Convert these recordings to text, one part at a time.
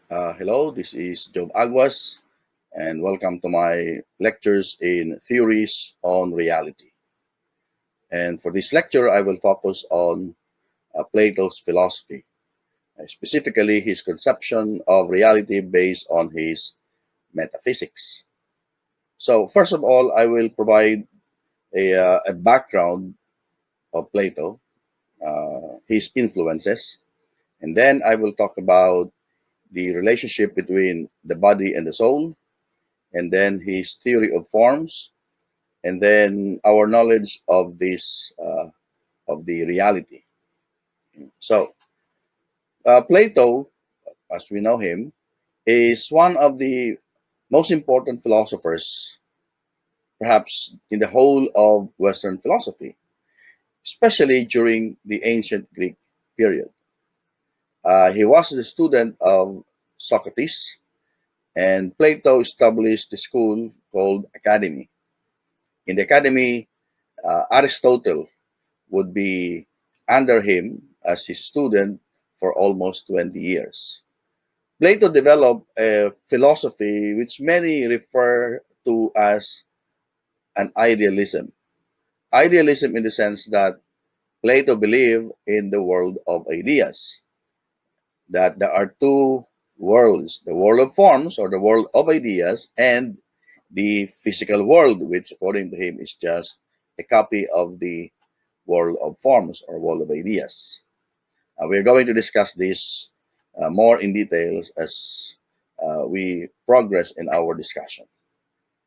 Hello, this is Jove Aguas, and welcome to my lectures in Theories on Reality. And for this lecture, I will focus on Plato's philosophy, specifically his conception of reality based on his metaphysics. So, first of all, I will provide a background of Plato, his influences, and then I will talk about the relationship between the body and the soul, and then his theory of forms, and then our knowledge of this of the reality. So Plato, as we know him, is one of the most important philosophers, perhaps in the whole of Western philosophy, especially during the ancient Greek period. He was the student of Socrates, and Plato established the school called Academy. In the Academy, Aristotle would be under him as his student for almost 20 years. Plato developed a philosophy which many refer to as an idealism. Idealism in the sense that Plato believed in the world of ideas, that there are two worlds, the world of forms or the world of ideas, and the physical world, which according to him is just a copy of the world of forms or world of ideas. We're going to discuss this more in details as we progress in our discussion.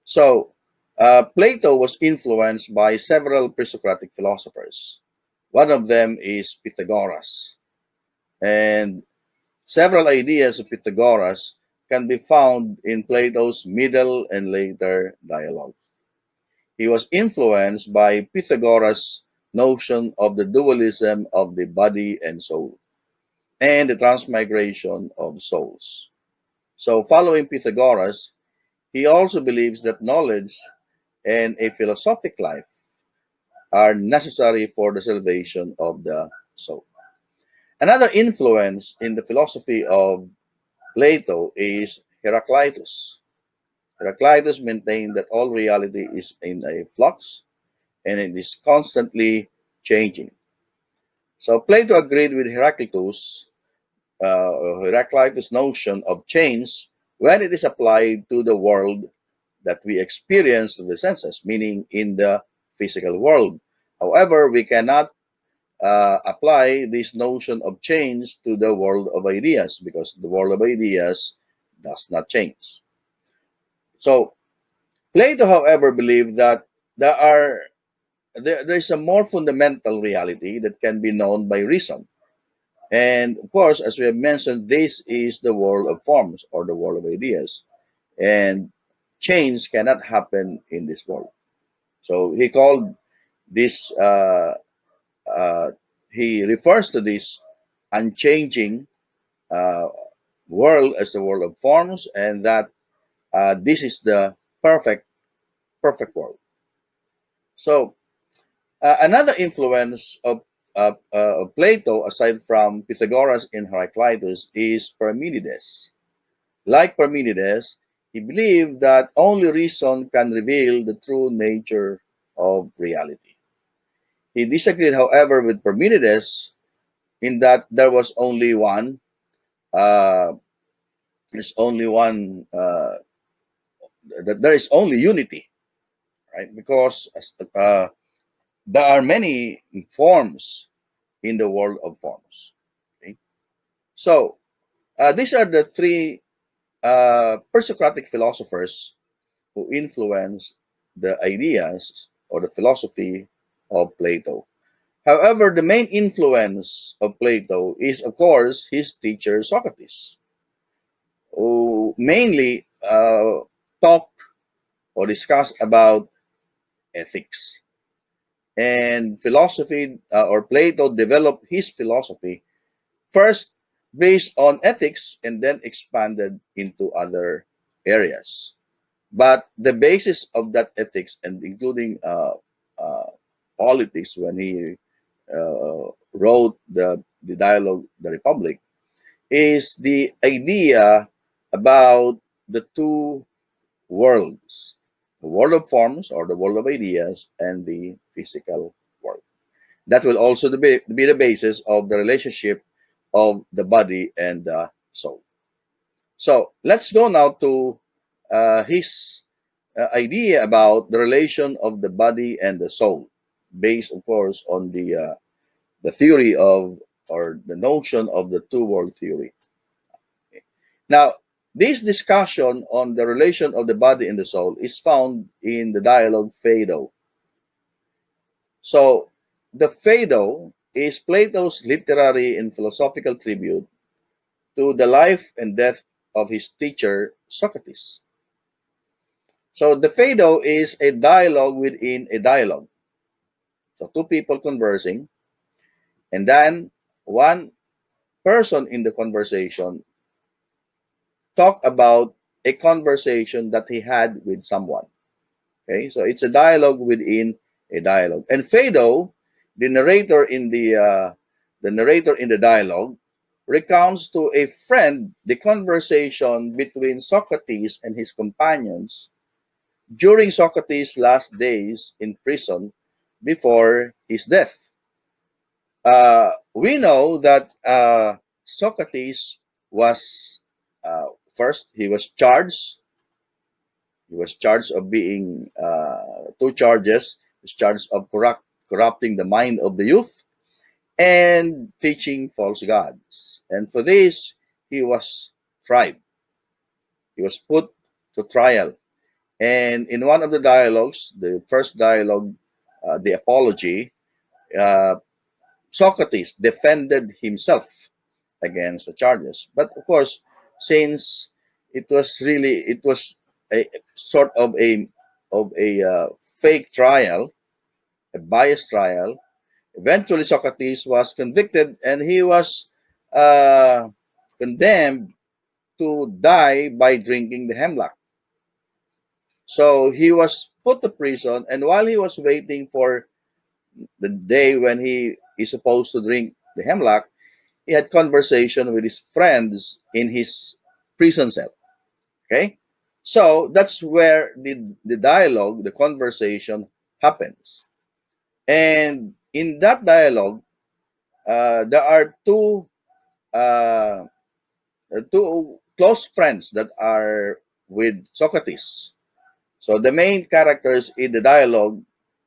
So, Plato was influenced by several pre-Socratic philosophers. One of them is Pythagoras, and several ideas of Pythagoras can be found in Plato's middle and later dialogue. He was influenced by Pythagoras' notion of the dualism of the body and soul, and the transmigration of souls. So, following Pythagoras, he also believes that knowledge and a philosophic life are necessary for the salvation of the soul. Another influence in the philosophy of Plato is Heraclitus. Heraclitus maintained that all reality is in a flux and it is constantly changing. So Plato agreed with Heraclitus' notion of change when it is applied to the world that we experience through the senses, meaning in the physical world. However, we cannot apply this notion of change to the world of ideas because the world of ideas does not change. So, Plato, however, believed that there is a more fundamental reality that can be known by reason. And of course, as we have mentioned, this is the world of forms or the world of ideas. And change cannot happen in this world. So he called this, uh, he refers to this unchanging uh, world as the world of forms, and that this is the perfect world. So another influence of Plato, aside from Pythagoras and Heraclitus, is Parmenides. Like Parmenides, he believed that only reason can reveal the true nature of reality. He disagreed, however, with Parmenides in that uh, there's only one, that there is only unity, right? Because there are many forms in the world of forms. Okay? So these are the three pre-Socratic philosophers who influenced the ideas or the philosophy of Plato. However, the main influence of Plato is, of course, his teacher Socrates, who mainly talked or discussed about ethics. And philosophy, or Plato developed his philosophy first based on ethics and then expanded into other areas. But the basis of that ethics and including uh, politics when he wrote the dialogue, the Republic, is the idea about the two worlds, the world of forms or the world of ideas and the physical world. That will also be the basis of the relationship of the body and the soul. So let's go now to his idea about the relation of the body and the soul, based, of course, on the theory of or the notion of the two world theory. Now, this discussion on the relation of the body and the soul is found in the dialogue Phaedo. So, the Phaedo is Plato's literary and philosophical tribute to the life and death of his teacher Socrates. So, the Phaedo is a dialogue within a dialogue. So, two people conversing, and then one person in the conversation talk about a conversation that he had with someone. Okay, so it's a dialogue within a dialogue. And Phaedo, the narrator in the narrator in the dialogue, recounts to a friend the conversation between Socrates and his companions during Socrates' last days in prison before his death. We know that Socrates was first he was charged. He was charged of being two charges. He was charged of corrupting the mind of the youth and teaching false gods. And for this, he was tried. He was put to trial. And in one of the dialogues, the first dialogue, the apology, uh, Socrates defended himself against the charges. But of course, since it was a sort of a fake trial, a biased trial. Eventually, Socrates was convicted and he was uh, condemned to die by drinking the hemlock. So he was put to prison, and while he was waiting for the day when he is supposed to drink the hemlock, he had conversation with his friends in his prison cell. Okay, so that's where the dialogue, the conversation happens. And in that dialogue, there are uh, two close friends that are with Socrates. So the main characters in the dialogue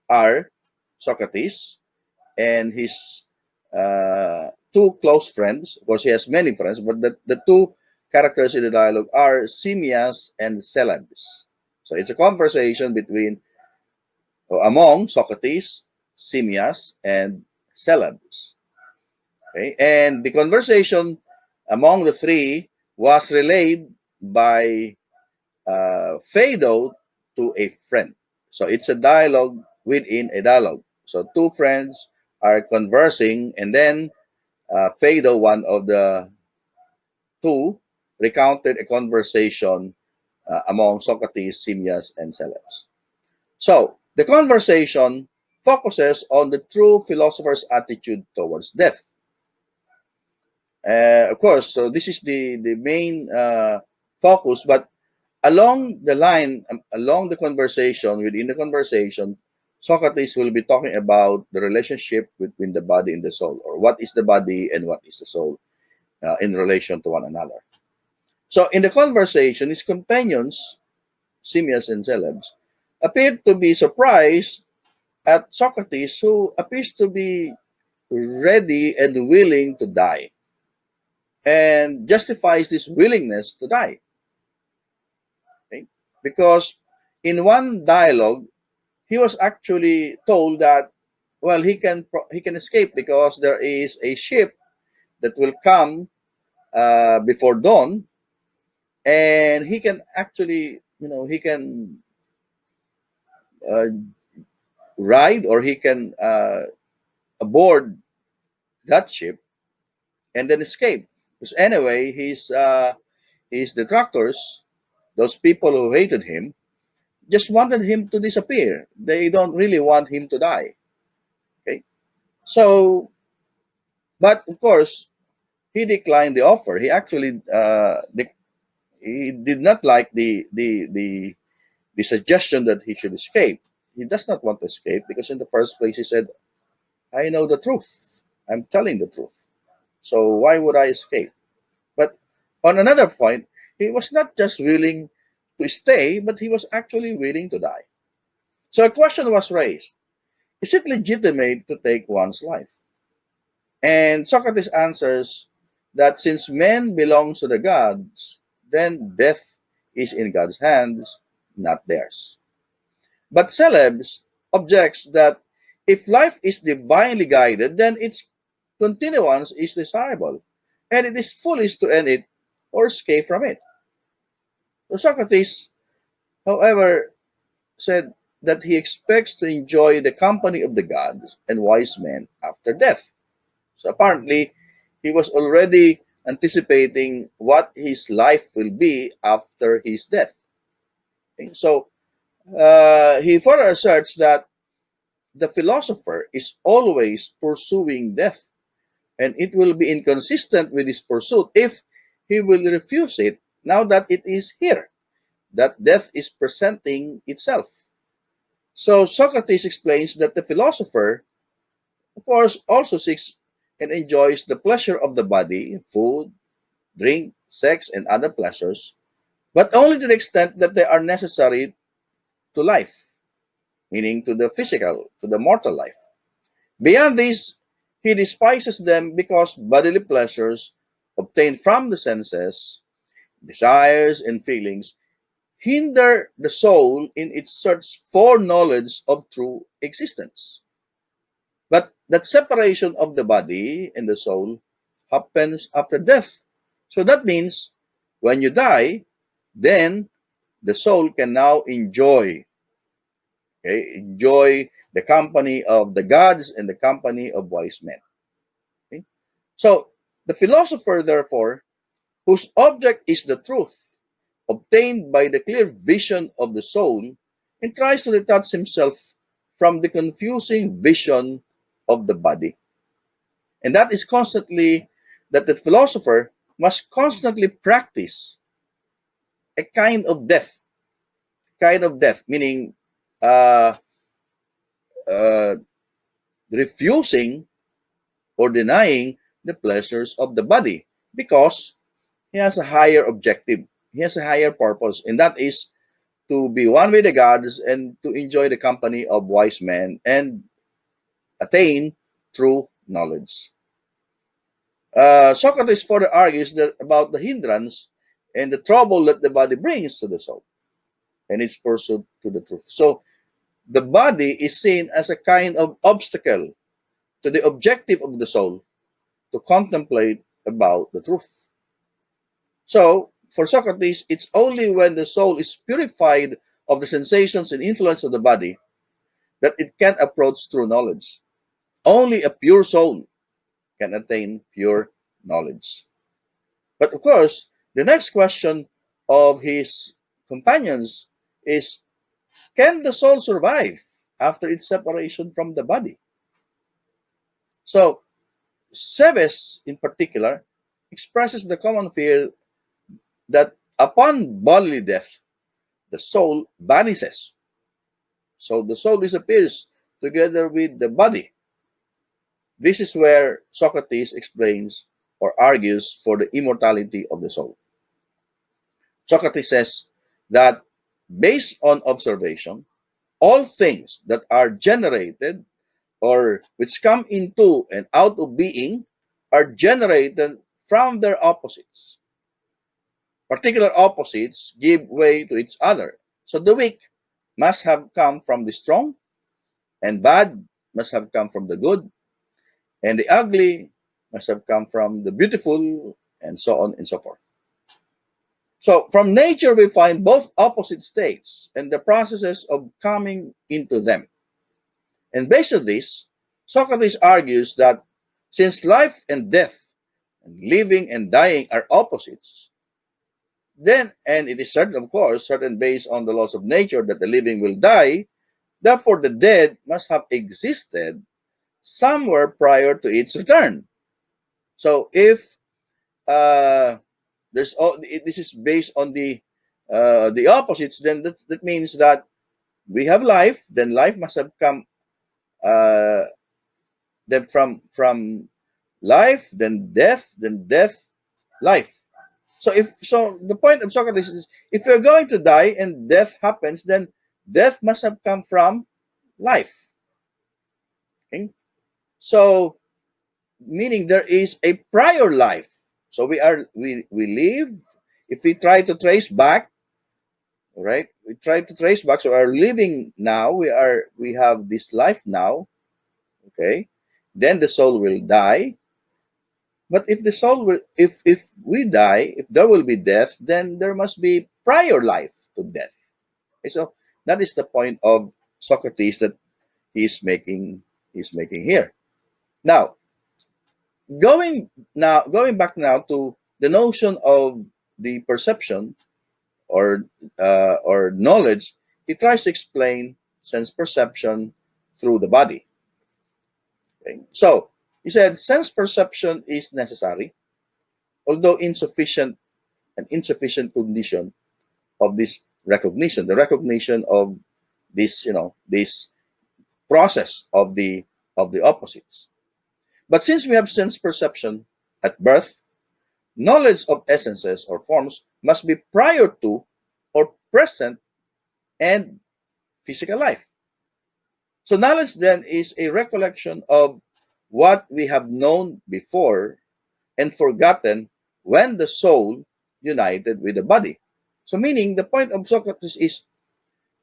are Socrates and his two close friends. Of course, he has many friends, but the two characters in the dialogue are Simias and Celebes. So it's a conversation between among Socrates, Simias, and Celebes. Okay, and the conversation among the three was relayed by Phaedo to a friend. So it's a dialogue within a dialogue. So two friends are conversing, and then Phaedo, one of the two, recounted a conversation among Socrates, Simmias, and Celebes. So the conversation focuses on the true philosopher's attitude towards death. Of course, so this is the main focus, but along the line, along the conversation, within the conversation, Socrates will be talking about the relationship between the body and the soul, or what is the body and what is the soul in relation to one another. So, in the conversation, his companions, Simmias and Celebes, appeared to be surprised at Socrates, who appears to be ready and willing to die, and justifies this willingness to die. Okay? Because in one dialogue, he was actually told that well he can escape because there is a ship that will come before dawn, and he can actually he can uh, ride, or he can aboard that ship and then escape, because anyway his detractors, those people who hated him, just wanted him to disappear. They don't really want him to die. Okay, so but of course he declined the offer. He actually he did not like the suggestion that he should escape. He does not want to escape because in the first place he said, I know the truth. I'm telling the truth. So why would I escape? But on another point, he was not just willing to stay, but he was actually willing to die. So a question was raised. Is it legitimate to take one's life? And Socrates answers that since men belong to the gods, then death is in God's hands, not theirs. But Celebes objects that if life is divinely guided, then its continuance is desirable, and it is foolish to end it or escape from it. So Socrates, however, said that he expects to enjoy the company of the gods and wise men after death. So apparently, he was already anticipating what his life will be after his death. Okay? So he further asserts that the philosopher is always pursuing death, and it will be inconsistent with his pursuit if he will refuse it now that it is here, that death is presenting itself. So Socrates explains that the philosopher, of course, also seeks and enjoys the pleasure of the body, food, drink, sex, and other pleasures, but only to the extent that they are necessary to life, meaning to the physical, to the mortal life. Beyond this, he despises them because bodily pleasures obtained from the senses, desires, and feelings hinder the soul in its search for knowledge of true existence. But that separation of the body and the soul happens after death. So that means when you die, then the soul can now enjoy, okay, enjoy the company of the gods and the company of wise men. Okay? So the philosopher, therefore, whose object is the truth obtained by the clear vision of the soul, and tries to detach himself from the confusing vision of the body. And that is constantly that the philosopher must constantly practice a kind of death, meaning uh, uh, refusing or denying the pleasures of the body because he has a higher objective, he has a higher purpose, and that is to be one with the gods and to enjoy the company of wise men and attain true knowledge. Socrates further argues that about the hindrance and the trouble that the body brings to the soul and its pursuit to the truth. So the body is seen as a kind of obstacle to the objective of the soul to contemplate about the truth. So for Socrates, it's only when the soul is purified of the sensations and influence of the body that it can approach true knowledge. Only a pure soul can attain pure knowledge. But of course, the next question of his companions is, can the soul survive after its separation from the body? So, Seves, in particular, expresses the common fear that upon bodily death, the soul vanishes. So, the soul disappears together with the body. This is where Socrates explains or argues for the immortality of the soul. Socrates says that based on observation, all things that are generated or which come into and out of being are generated from their opposites. Particular opposites give way to each other. So the weak must have come from the strong, and bad must have come from the good, and the ugly must have come from the beautiful, and so on and so forth. So from nature, we find both opposite states and the processes of coming into them. And based on this, Socrates argues that since life and death, and living and dying are opposites, then, and it is certain, of course, certain based on the laws of nature that the living will die, therefore the dead must have existed somewhere prior to its return. So if uh, this is based on the opposites, then that means that we have life, then life must have come uh, then from life, then death, life. So the point of Socrates is, if you're going to die and death happens, then death must have come from life. Okay? So meaning there is a prior life. So we live. If we try to trace back, right? We try to trace back. So our living now, we have this life now. Okay, then the soul will die. But if the soul will, if we die, if there will be death, then there must be prior life to death. Okay, so that is the point of Socrates that he's making here. Now, going back now to the notion of the perception or knowledge, he tries to explain sense perception through the body. Okay? So he said sense perception is necessary, although insufficient condition of this recognition, the recognition of this process of the opposites. But since we have sense perception at birth, knowledge of essences or forms must be prior to or present and physical life. So knowledge then is a recollection of what we have known before and forgotten when the soul united with the body. So meaning the point of Socrates is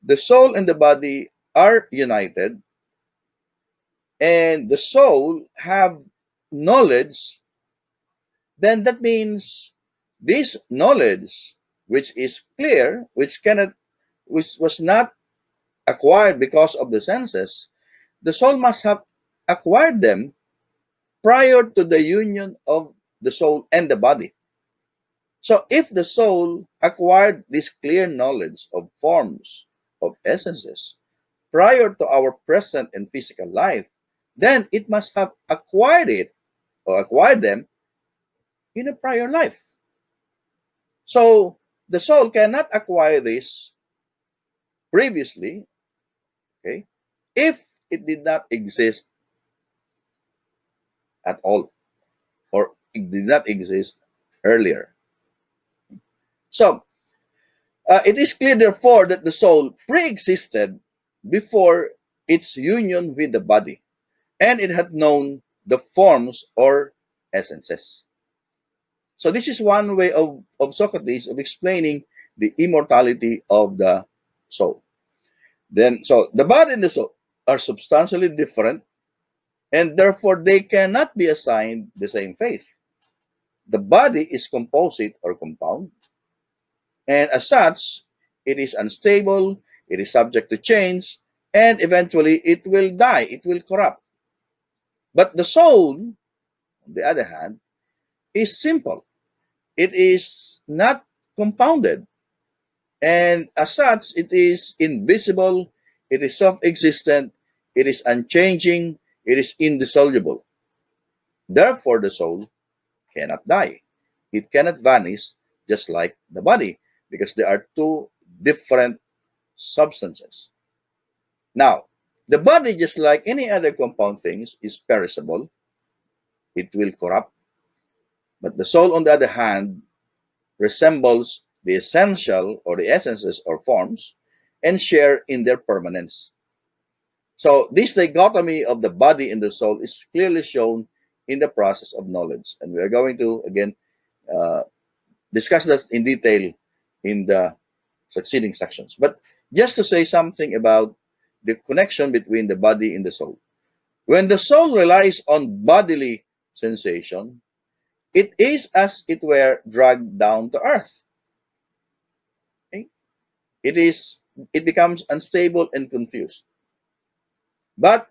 the soul and the body are united, and the soul have knowledge. Then that means this knowledge, which is clear, which was not acquired because of the senses, the soul must have acquired them prior to the union of the soul and the body. So if the soul acquired this clear knowledge of forms, of essences, prior to our present and physical life, then it must have acquired it or acquired them in a prior life. So the soul cannot acquire this previously, okay, if it did not exist at all or it did not exist earlier. So it is clear, therefore, that the soul pre-existed before its union with the body, and it had known the forms or essences. So this is one way of Socrates of explaining the immortality of the soul. Then, so the body and the soul are substantially different, and therefore they cannot be assigned the same faith. The body is composite or compound, and as such, it is unstable, it is subject to change, and eventually it will die, it will corrupt. But the soul, on the other hand, is simple. It is not compounded, and as such, it is invisible, it is self existent, it is unchanging, it is indissoluble. Therefore, the soul cannot die. It cannot vanish just like the body because they are two different substances. Now, the body, just like any other compound things, is perishable. It will corrupt. But the soul, on the other hand, resembles the essential or the essences or forms and share in their permanence. So this dichotomy of the body and the soul is clearly shown in the process of knowledge. And we are going to, again, uh, discuss that in detail in the succeeding sections. But just to say something about the connection between the body and the soul. When the soul relies on bodily sensation, it is as it were dragged down to earth. Okay? It is it becomes unstable and confused. But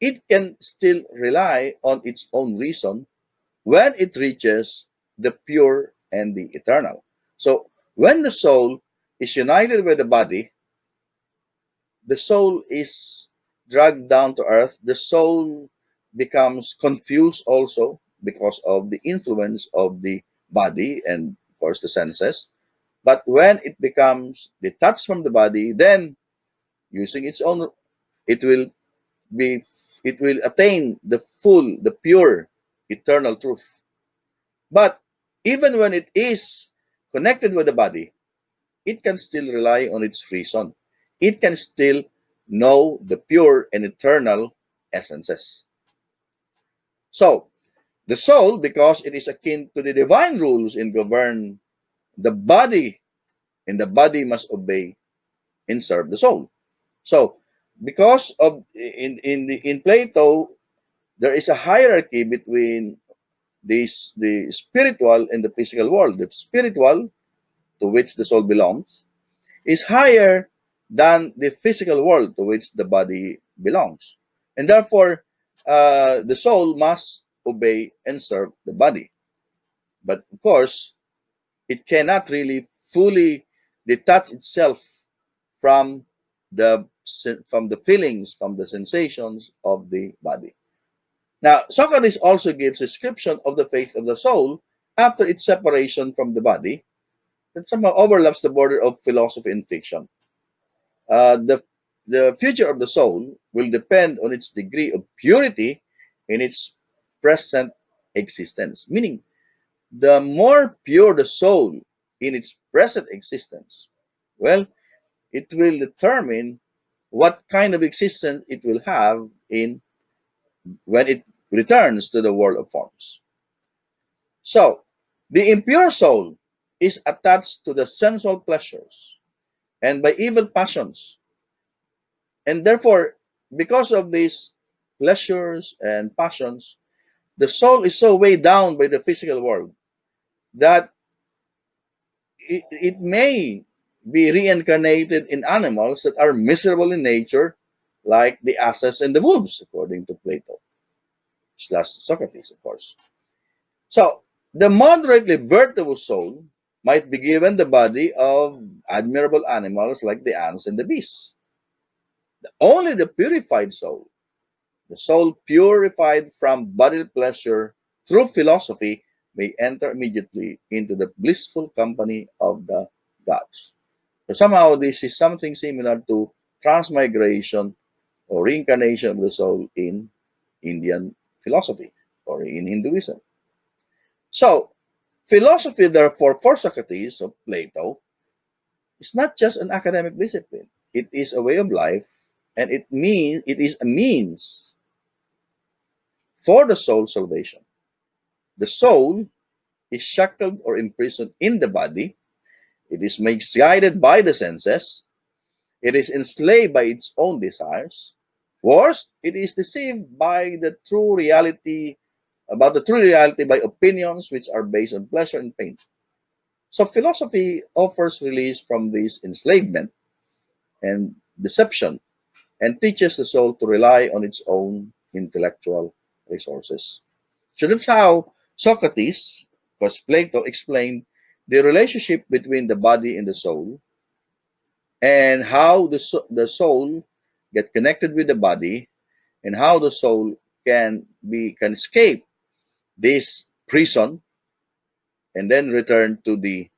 it can still rely on its own reason when it reaches the pure and the eternal. So when the soul is united with the body, the soul is dragged down to earth. The soul becomes confused also because of the influence of the body and, of course, the senses. But when it becomes detached from the body, then using its own, it will be, it will attain the full, the pure, eternal truth. But even when it is connected with the body, it can still rely on its reason. It can still know the pure and eternal essences. So, the soul, because it is akin to the divine rules and govern the body, and the body must obey and serve the soul. So, because of in Plato, there is a hierarchy between the spiritual and the physical world. The spiritual, to which the soul belongs, is higher than the physical world to which the body belongs. And therefore, the soul must obey and serve the body. But of course, it cannot really fully detach itself from the feelings, from the sensations of the body. Now, Socrates also gives a description of the faith of the soul after its separation from the body that somehow overlaps the border of philosophy and fiction. The future of the soul will depend on its degree of purity in its present existence. Meaning, the more pure the soul in its present existence, well, it will determine what kind of existence it will have in when it returns to the world of forms. So, the impure soul is attached to the sensual pleasures and by evil passions. And therefore, because of these pleasures and passions, the soul is so weighed down by the physical world that it may be reincarnated in animals that are miserable in nature, like the asses and the wolves, according to Plato, slash Socrates, of course. So, the moderately virtuous soul might be given the body of admirable animals like the ants and the bees. Only the purified soul, the soul purified from bodily pleasure through philosophy, may enter immediately into the blissful company of the gods. So somehow this is something similar to transmigration or reincarnation of the soul in Indian philosophy or in Hinduism. So philosophy, therefore, for Socrates of Plato, is not just an academic discipline. It is a way of life, and it is a means for the soul's salvation. The soul is shackled or imprisoned in the body. It is misguided by the senses. It is enslaved by its own desires. Worst, it is deceived by the true reality, about the true reality by opinions which are based on pleasure and pain. So philosophy offers release from this enslavement and deception and teaches the soul to rely on its own intellectual resources. So that's how Socrates, because Plato explained the relationship between the body and the soul, and how the soul get connected with the body, and how the soul can escape this prison and then return to the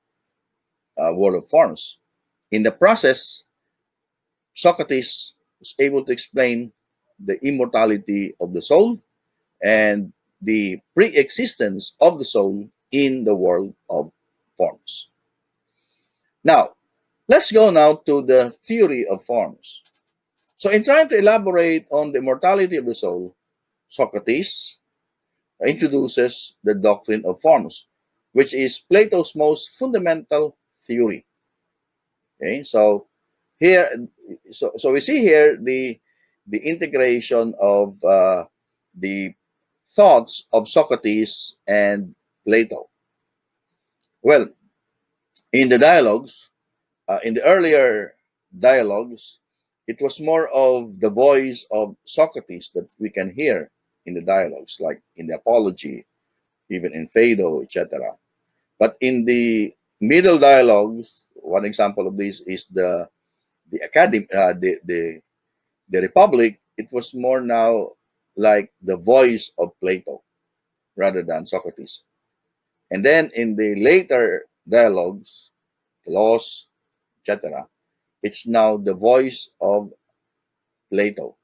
world of forms. In the process, Socrates was able to explain the immortality of the soul and the pre-existence of the soul in the world of forms. Now, let's go now to the theory of forms. So, in trying to elaborate on the immortality of the soul, Socrates introduces the doctrine of forms, which is Plato's most fundamental theory. Okay, so here, so we see here the integration of the thoughts of Socrates and Plato. Well, in the dialogues, in the earlier dialogues, it was more of the voice of Socrates that we can hear in the dialogues, like in the Apology, even in Phaedo, etc. But in the middle dialogues, one example of this is the Academy, the Republic. It was more now like the voice of Plato rather than Socrates. And then in the later dialogues, laws, etc., it's now the voice of Plato.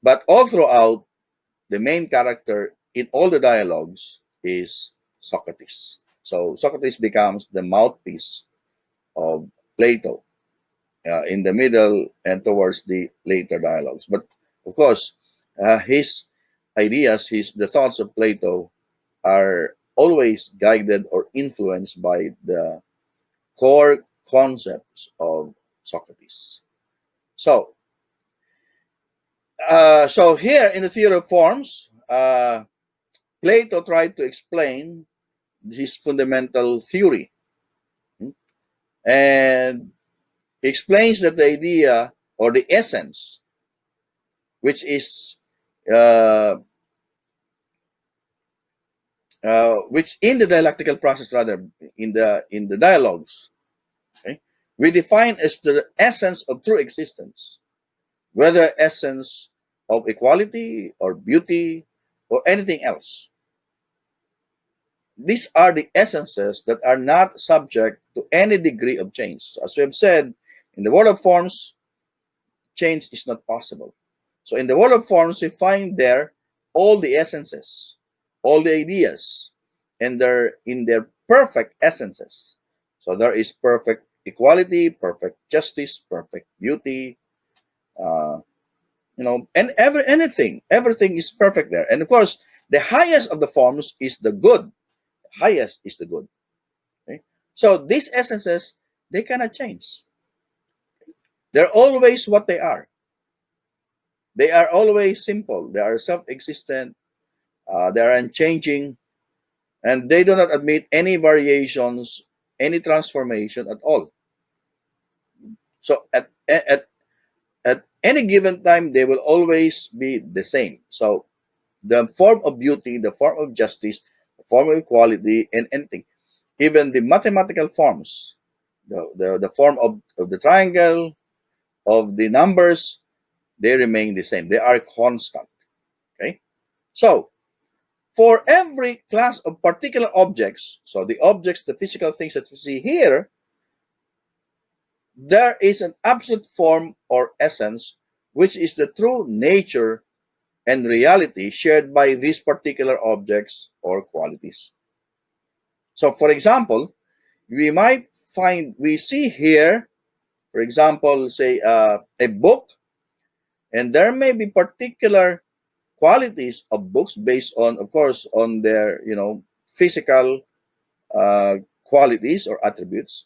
But all throughout, the main character in all the dialogues is Socrates. So Socrates becomes the mouthpiece of Plato in the middle and towards the later dialogues. But of course, his ideas, the thoughts of Plato are always guided or influenced by the core concepts of Socrates. So, so here in the theory of forms, Plato tried to explain his fundamental theory, and he explains that the idea or the essence, which is uh, which in the dialectical process, rather in the dialogues, okay, we define as the essence of true existence, whether essence of equality or beauty or anything else. These are the essences that are not subject to any degree of change. As we have said, in the world of forms, change is not possible. So in the world of forms, we find there all the essences, all the ideas, and they're in their perfect essences. So there is perfect equality, perfect justice, perfect beauty, uh, and everything is perfect there. And of course, the highest of the forms is the good. The highest is the good. Okay? So these essences, they cannot change. They're always what they are. They are always simple. They are self-existent. They are unchanging, and they do not admit any variations, any transformation at all. So at any given time, they will always be the same. So the form of beauty, the form of justice, the form of equality, and anything, even the mathematical forms, the form of the triangle, of the numbers, they remain the same. They are constant. Okay. So for every class of particular objects, so the objects, the physical things that we see here, there is an absolute form or essence, which is the true nature and reality shared by these particular objects or qualities. So, for example, we see here, for example, say a book, and there may be particular qualities of books based on, of course, on their, physical uh, qualities or attributes,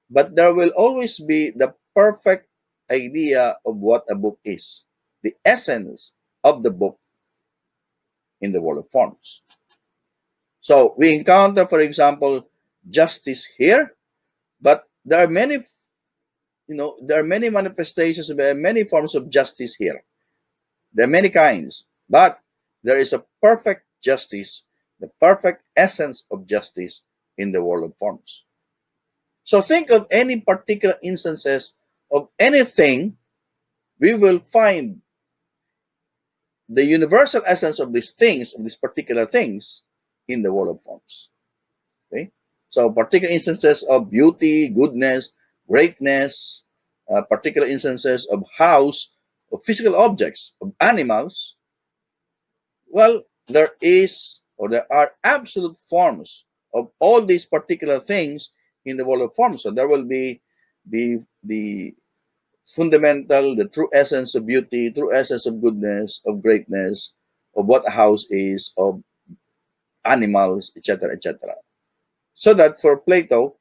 but there will always be the perfect idea of what a book is, the essence of the book in the world of forms. So we encounter, for example, justice here, but there are many manifestations, there are many forms of justice here. There are many kinds, but there is a perfect justice, the perfect essence of justice in the world of forms. So think of any particular instances of anything, we will find the universal essence of these things, of these particular things, in the world of forms. Okay? So particular instances of beauty, goodness, greatness, particular instances of house, of physical objects, of animals, well, there is or there are absolute forms of all these particular things in the world of forms. So there will be the fundamental, the true essence of beauty, true essence of goodness, of greatness, of what a house is, of animals, etc., etc. So that for Plato,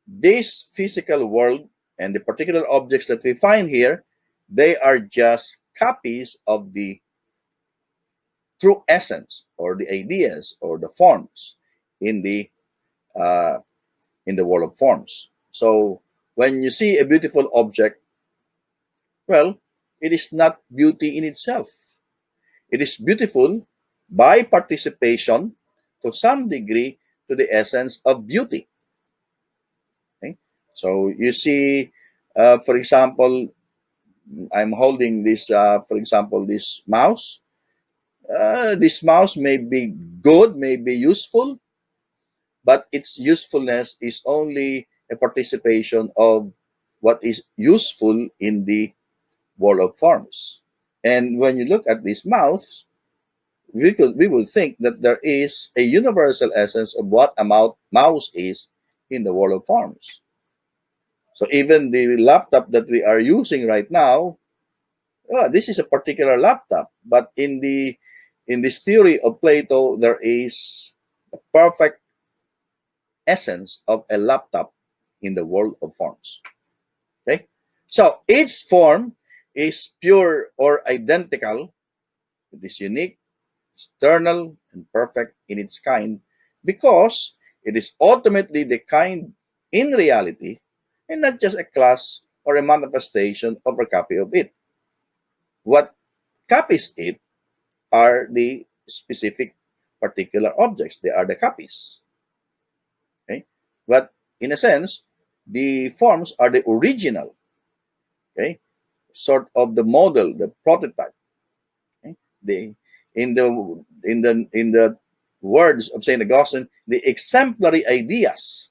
this physical world and the particular objects that we find here, they are just copies of the true essence or the ideas or the forms in the uh, in the world of forms. So when you see a beautiful object, well, it is not beauty in itself. It is beautiful by participation to some degree to the essence of beauty. Okay? So you see, for example, I'm holding this, for example, this mouse. This mouse may be good, may be useful, but its usefulness is only a participation of what is useful in the world of forms. And when you look at this mouse, we will think that there is a universal essence of what a mouse is in the world of forms. So even the laptop that we are using right now, this is a particular laptop, but in this theory of Plato, there is a perfect essence of a laptop in the world of forms. Okay, so each form is pure or identical. It is unique, external, and perfect in its kind because it is ultimately the kind in reality and not just a class or a manifestation of a copy of it. What copies it are the specific particular objects. They are the copies. Okay? But in a sense, the forms are the original, okay, sort of the model, the prototype. Okay? The in the words of Saint Augustine, the exemplary ideas.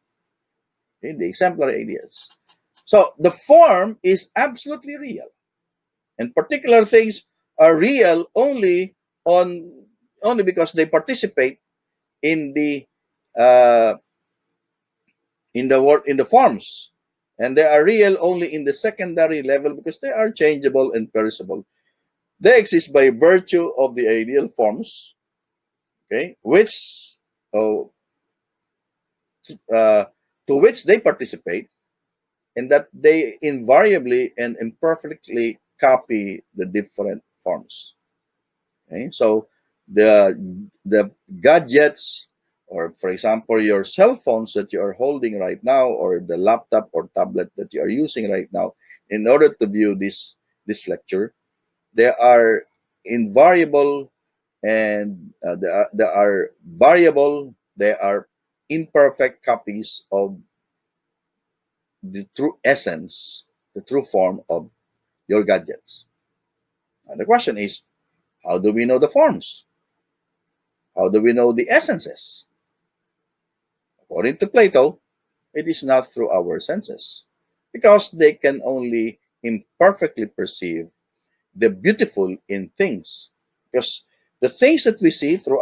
Okay? The exemplary ideas. So the form is absolutely real, and particular things are real on only because they participate in uh, the forms, and they are real only in the secondary level because they are changeable and perishable. They exist by virtue of the ideal forms, okay, which uh, uh, to which they participate, and that they invariably and imperfectly copy the different forms. Okay, so the the gadgets, or for example, your cell phones that you are holding right now, or the laptop or tablet that you are using right now, in order to view this lecture, they are invariable, and they are variable. They are imperfect copies of the true essence, the true form of your gadgets. And the question is, how do we know the forms? How do we know the essences? According to Plato, it is not through our senses, because they can only imperfectly perceive the beautiful in things. Because the things that we see through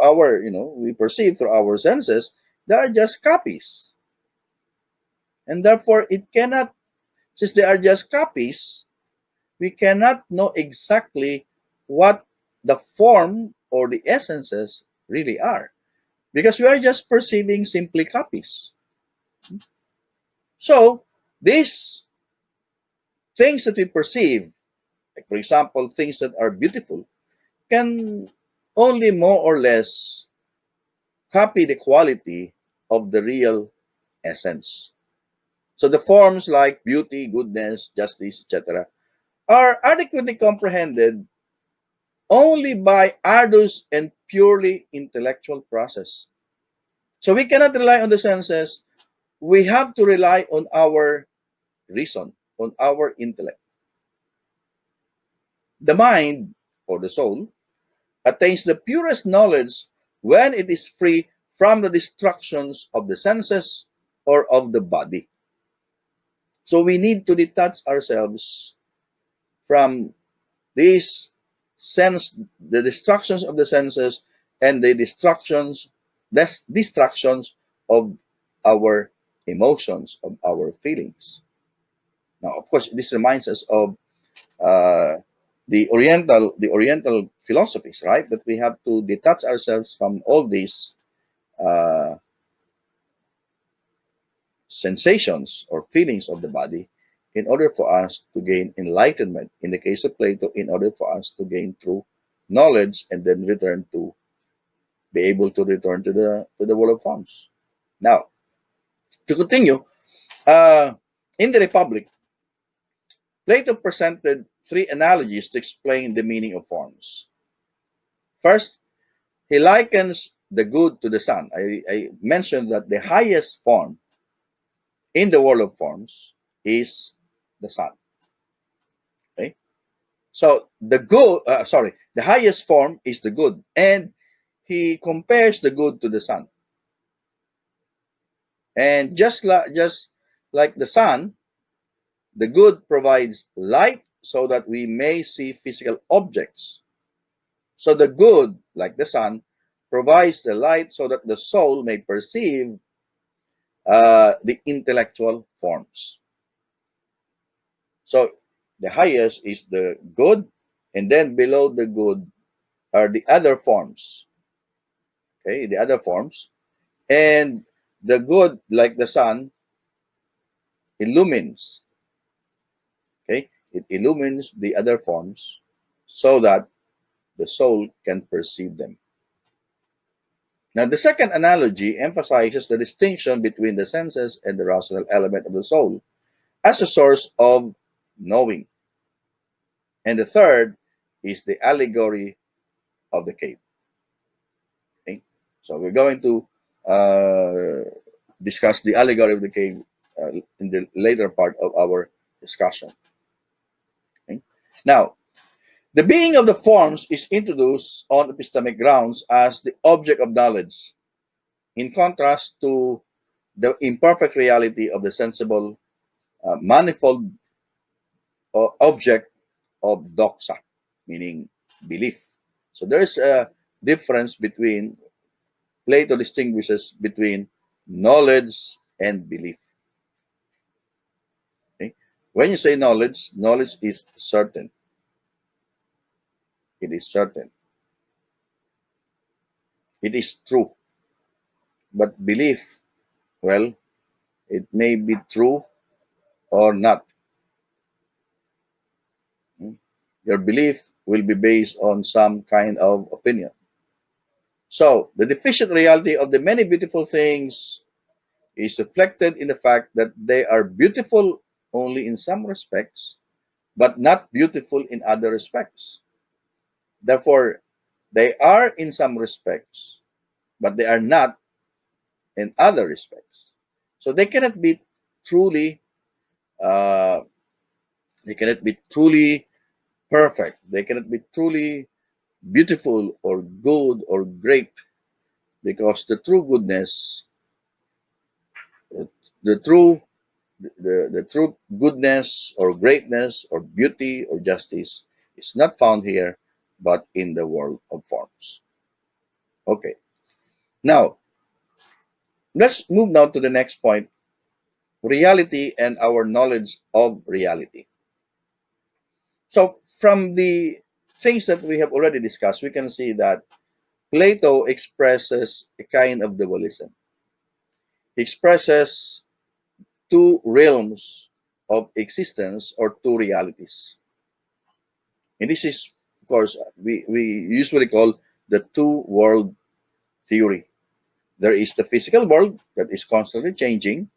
we perceive through our senses, they are just copies. And therefore, since they are just copies, we cannot know exactly what the form or the essences really are, because we are just perceiving simply copies. So, these things that we perceive, like for example, things that are beautiful, can only more or less copy the quality of the real essence. So the forms like beauty, goodness, justice, etc., are adequately comprehended only by arduous and purely intellectual process. So we cannot rely on the senses. We have to rely on our reason, on our intellect. The mind, or the soul, attains the purest knowledge when it is free from the distractions of the senses or of the body. So we need to detach ourselves from these the distractions of the senses, and the distractions of our emotions, of our feelings. Now, of course, this reminds us of uh, the Oriental philosophies, right? That we have to detach ourselves from all these uh, sensations or feelings of the body in order for us to gain enlightenment. In the case of Plato, in order for us to gain true knowledge and then be able to return to the world of forms. Now, to continue, uh, in the Republic, Plato presented three analogies to explain the meaning of forms. First, he likens the good to the sun. I mentioned that the highest form in the world of forms is the sun. Okay, so the highest form is the good, and he compares the good to the sun. And just like the sun, the good provides light so that we may see physical objects. So the good, like the sun, provides the light so that the soul may perceive the intellectual forms. So the highest is the good, and then below the good are the other forms. Okay, the other forms. And the good, like the sun, illumines. Okay, it illumines the other forms so that the soul can perceive them. Now, the second analogy emphasizes the distinction between the senses and the rational element of the soul as a source of knowing. And the third is the allegory of the cave. Okay? So we're going to uh, discuss the allegory of the cave in the later part of our discussion. Okay? Now, the being of the forms is introduced on epistemic grounds as the object of knowledge, in contrast to the imperfect reality of the sensible, manifold object of doxa, meaning belief. So there is a difference between, Plato distinguishes between knowledge and belief. Okay? When you say knowledge, knowledge is certain. It is certain. It is true. But belief, well, it may be true or not. Hmm? Your belief will be based on some kind of opinion. So, the deficient reality of the many beautiful things is reflected in the fact that they are beautiful only in some respects, but not beautiful in other respects. Therefore, they are in some respects, but they are not in other respects. So truly, uh, they cannot be truly perfect. They cannot be truly beautiful or good or great, because the true goodness, the true the true goodness or greatness or beauty or justice is not found here but in the world of forms. Okay, now let's move now to the next point: reality and our knowledge of reality. So from the things that we have already discussed, we can see that Plato expresses a kind of dualism. He expresses two realms of existence or two realities. And this is, of course, we usually call the two world theory. There is the physical world that is constantly changing,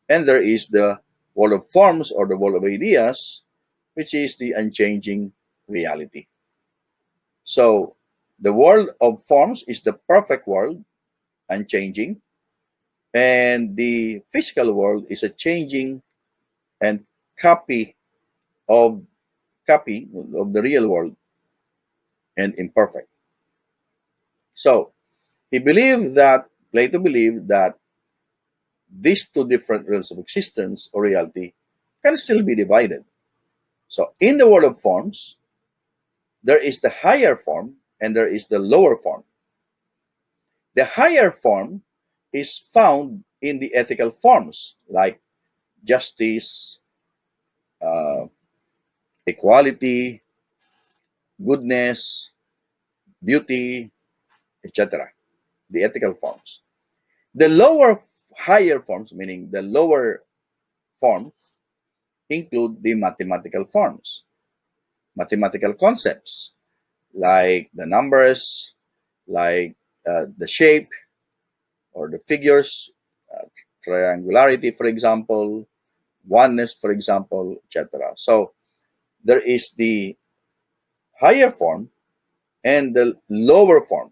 and there is the world of forms or the world of ideas, which is the unchanging reality. So, the world of forms is the perfect world, unchanging, and the physical world is a changing and copy of copy of the real world and imperfect. So, Plato believed that these two different realms of existence or reality can still be divided. So, in the world of forms, there is the higher form and there is the lower form. The higher form is found in the ethical forms like justice, uh, equality, goodness, beauty, etc. The ethical forms. The higher forms, meaning the lower forms, include the mathematical forms, mathematical concepts like the numbers, like the shape or the figures, uh, triangularity, for example, oneness, for example, etc. So there is the higher form and the lower form.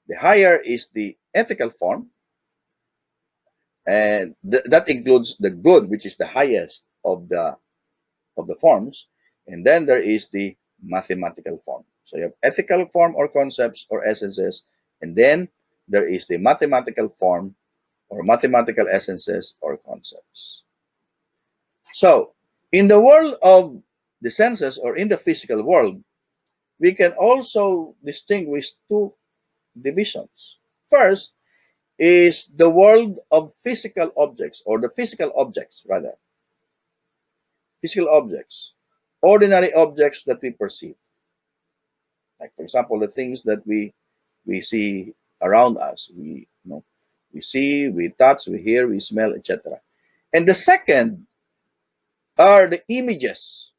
The higher is the ethical form, and that includes the good, which is the highest of the forms, and then there is the mathematical form. So you have ethical form or concepts or essences, and then there is the mathematical form or mathematical essences or concepts. So, in the world of the senses or in the physical world, we can also distinguish two divisions. First is the world of physical objects, or the physical objects, rather, physical objects, ordinary objects that we perceive. Like, for example, the things that we see around us. We see, we touch, we hear, we smell, etc. And the second are the images,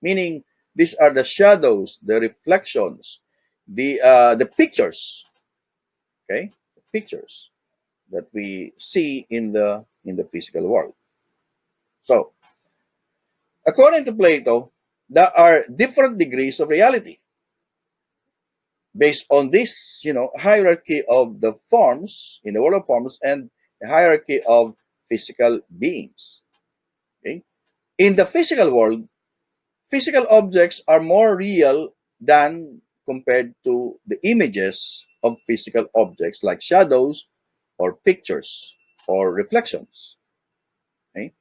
meaning these are the shadows, the reflections, the pictures, okay, the pictures that we see in the physical world. So, according to Plato, there are different degrees of reality based on this, hierarchy of the forms in the world of forms and the hierarchy of physical beings. Okay? In the physical world, physical objects are more real than compared to the images of physical objects like shadows or pictures or reflections. Okay?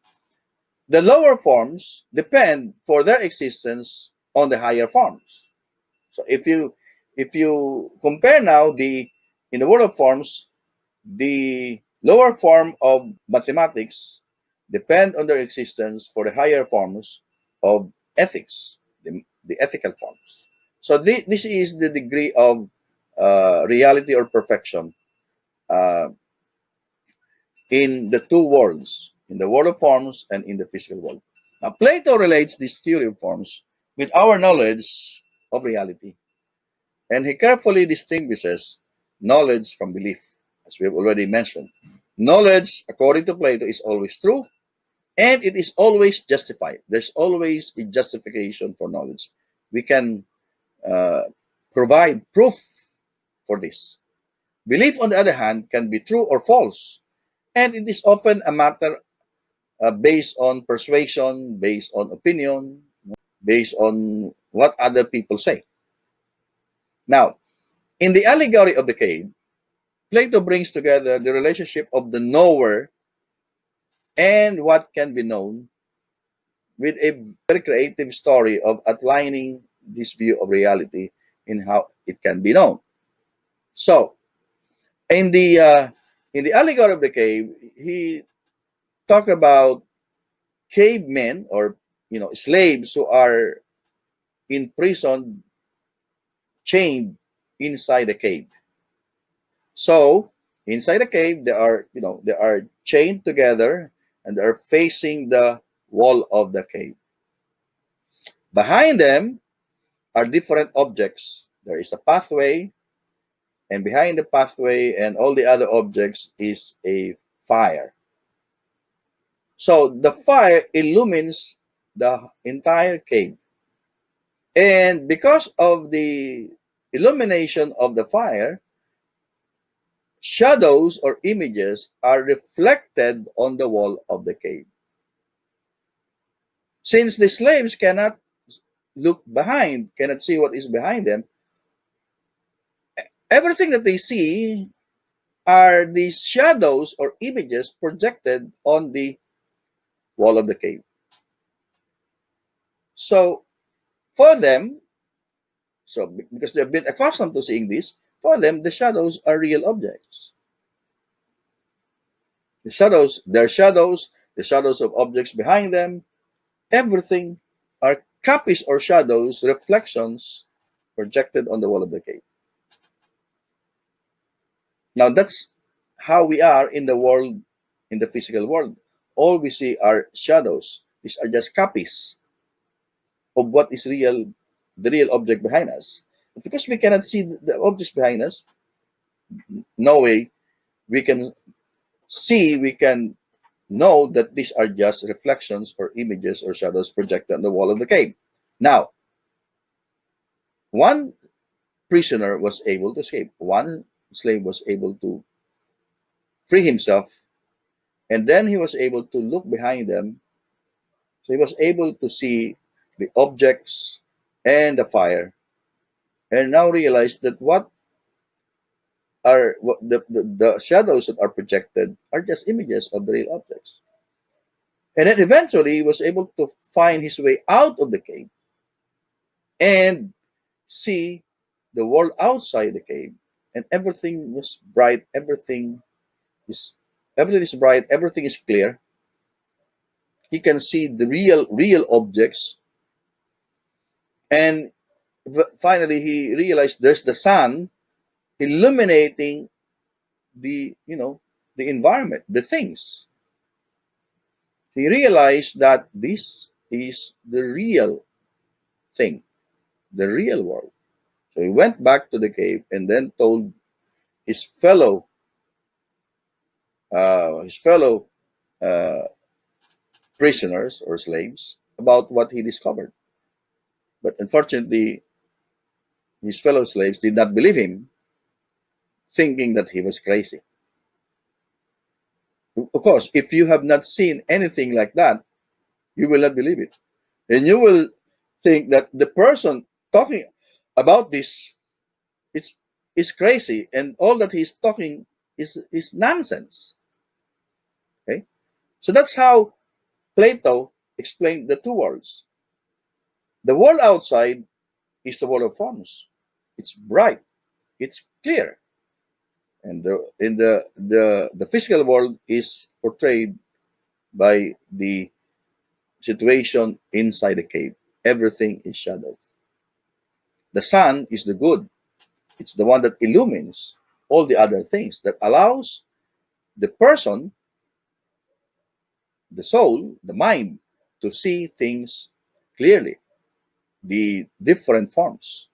The lower forms depend for their existence on the higher forms. So if you compare now the in the world of forms, the lower form of mathematics depend on their existence for the higher forms of ethics, the ethical forms. So this is the degree of reality or perfection uh, in the two worlds, in the world of forms and in the physical world. Now, Plato relates this theory of forms with our knowledge of reality, and he carefully distinguishes knowledge from belief, as we have already mentioned. Knowledge, according to Plato, is always true and it is always justified. There's always a justification for knowledge. We can uh, provide proof for this. Belief, on the other hand, can be true or false, and it is often a matter based on persuasion, based on opinion, based on what other people say. Now, in the allegory of the cave, Plato brings together the relationship of the knower and what can be known with a very creative story of outlining this view of reality in how it can be known. So, in the allegory of the cave, he talked about cavemen, or slaves who are imprisoned, chained inside the cave. So, inside the cave, they are chained together and they are facing the wall of the cave. Behind them are different objects. There is a pathway, and behind the pathway and all the other objects is a fire. So the fire illumines the entire cave. And because of the illumination of the fire, shadows or images are reflected on the wall of the cave. Since the slaves cannot look behind, cannot see what is behind them, everything that they see are these shadows or images projected on the wall of the cave. So for them, because they've been accustomed to seeing this, for them the shadows are real objects. The shadows of objects behind them, everything are copies or shadows, reflections projected on the wall of the cave. Now that's how we are in the world, in the physical world. All we see are shadows. These are just copies of what is real, the real object behind us. But because we cannot see the objects behind us, no way we can we can know that these are just reflections or images or shadows projected on the wall of the cave. Now, one prisoner was able to escape. One slave was able to free himself, and then he was able to look behind them. So he was able to see the objects and the fire, and now realized that what are the shadows that are projected are just images of the real objects. And then eventually he was able to find his way out of the cave and see the world outside the cave. And everything was bright, is everything is bright, everything is clear. He can see the real objects. And finally he realized there's the sun illuminating the environment, the things. He realized that this is the real thing, the real world. So he went back to the cave and then told his fellow uh, prisoners or slaves about what he discovered. But unfortunately, his fellow slaves did not believe him, thinking that he was crazy. Of course, if you have not seen anything like that, you will not believe it. And you will think that the person talking about this it's is crazy and all that he's talking is nonsense. Okay? So that's how Plato explained the two worlds. The world outside is the world of forms. It's bright, it's clear. And the physical world is portrayed by the situation inside the cave. Everything is shadow. The sun is the good. It's the one that illumines all the other things, that allows the person, the soul, the mind, to see things clearly, the different forms.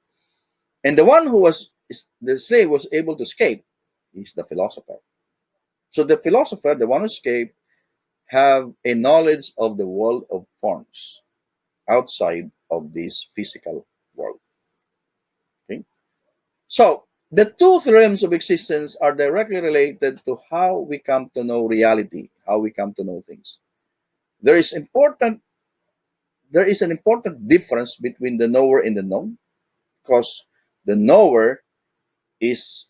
And the one who the slave was able to escape is the philosopher. So the philosopher, the one who escaped, have a knowledge of the world of forms outside of this physical world. Okay? So the two theorems of existence are directly related to how we come to know reality, how we come to know things. There is important there is an important difference between the knower and the known, because the knower is,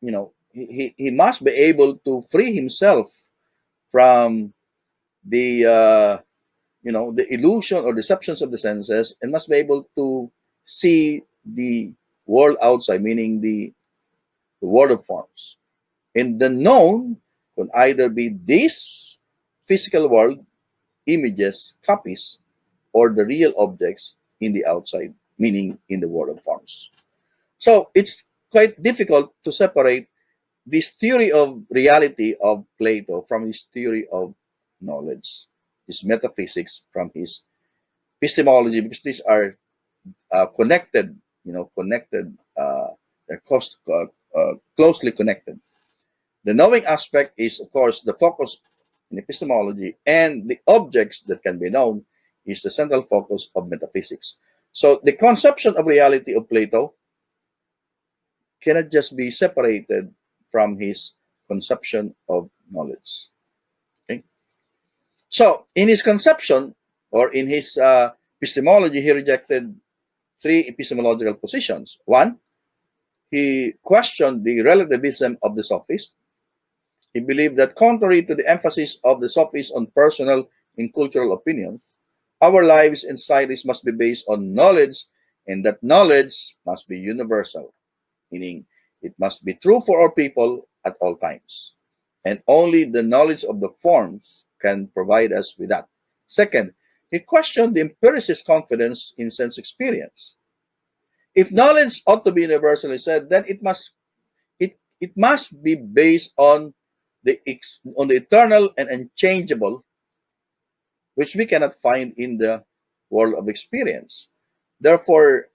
he must be able to free himself from the the illusion or deceptions of the senses, and must be able to see the world outside, meaning the world of forms. And the known can either be this physical world, images, copies, or the real objects in the outside, meaning in the world of forms. So it's quite difficult to separate this theory of reality of Plato from his theory of knowledge, his metaphysics from his epistemology, because these are connected, connected, they're closely connected. The knowing aspect is, of course, the focus in epistemology, and the objects that can be known is the central focus of metaphysics. So the conception of reality of Plato cannot just be separated from his conception of knowledge. Okay? So in his conception, or in his epistemology, he rejected three epistemological positions. One, he questioned the relativism of the sophists. He believed that, contrary to the emphasis of the sophists on personal and cultural opinions, our lives and societies must be based on knowledge, and that knowledge must be universal, meaning it must be true for all people at all times. And only the knowledge of the forms can provide us with that. Second, he questioned the empiricist confidence in sense experience. If knowledge ought to be universally said, then it must be based on the eternal and unchangeable, which we cannot find in the world of experience. Therefore,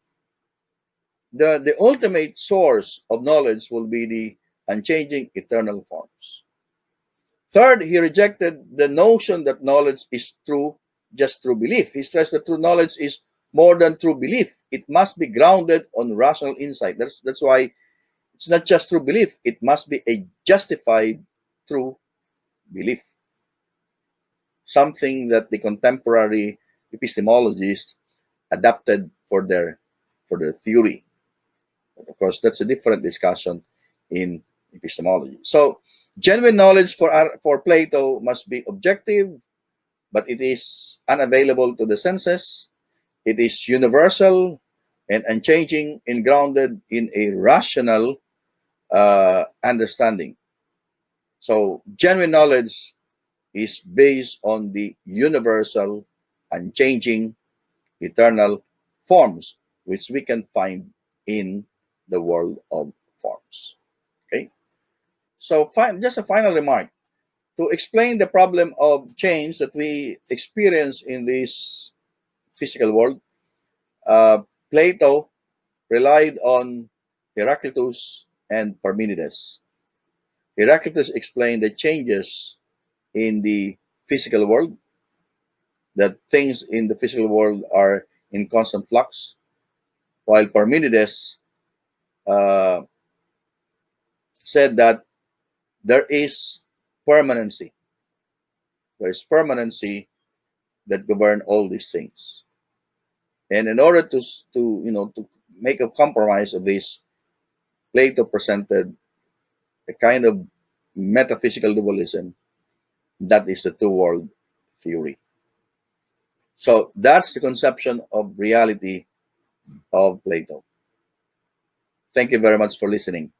the ultimate source of knowledge will be the unchanging eternal forms. Third, he rejected the notion that knowledge is true just through belief. He stressed that true knowledge is more than true belief. It must be grounded on rational insight. That's why it's not just true belief. It must be a justified true belief. Something that the contemporary epistemologists adapted for their theory. But of course, that's a different discussion in epistemology. So, genuine knowledge for Plato must be objective, but it is unavailable to the senses. It is universal and unchanging and grounded in a rational understanding. So, genuine knowledge is based on the universal, unchanging, eternal forms which we can find in the world of forms. Okay? So, just a final remark. To explain the problem of change that we experience in this physical world, Plato relied on Heraclitus and Parmenides. Heraclitus explained the changes in the physical world, that things in the physical world are in constant flux, while Parmenides uh, said that there is permanency. There is permanency that govern all these things. And in order to make a compromise of this, Plato presented a kind of metaphysical dualism that is the two world theory. So that's the conception of reality of Plato. Thank you very much for listening.